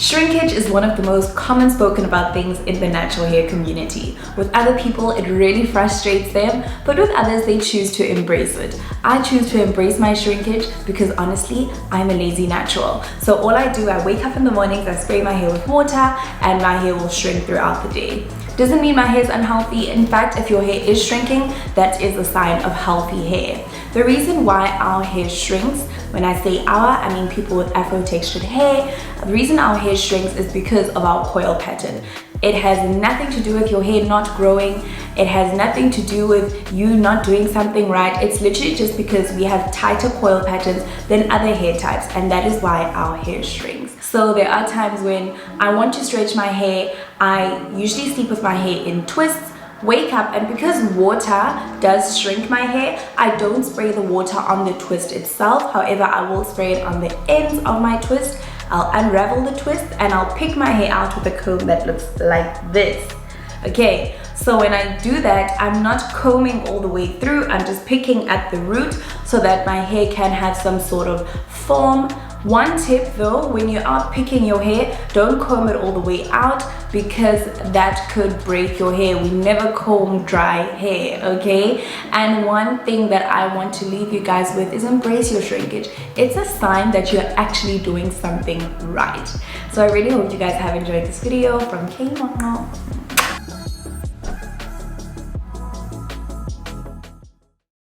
Shrinkage is one of the most common spoken about things in the natural hair community. With other people, it really frustrates them, but with others, they choose to embrace it. I choose to embrace my shrinkage because honestly, I'm a lazy natural. So all I do, I wake up in the mornings, I spray my hair with water, and my hair will shrink throughout the day. Doesn't mean my hair is unhealthy. In fact, if your hair is shrinking, that is a sign of healthy hair. The reason why our hair shrinks, when I say our, I mean people with Afro textured hair. The reason our hair shrinks is because of our coil pattern. It has nothing to do with your hair not growing. It has nothing to do with you not doing something right. It's literally just because we have tighter coil patterns than other hair types, and that is why our hair shrinks. So there are times when I want to stretch my hair. I usually sleep with my hair in twists, wake up, and because water does shrink my hair, I don't spray the water on the twist itself. However, I will spray it on the ends of my twist. I'll unravel the twist and I'll pick my hair out with a comb that looks like this. Okay, so when I do that, I'm not combing all the way through. I'm just picking at the root so that my hair can have some sort of form. One tip though, when you are picking your hair, don't comb it all the way out because that could break your hair. We never comb dry hair, okay? And one thing that I want to leave you guys with is embrace your shrinkage. It's a sign that you're actually doing something right. So I really hope you guys have enjoyed this video from K-Mama.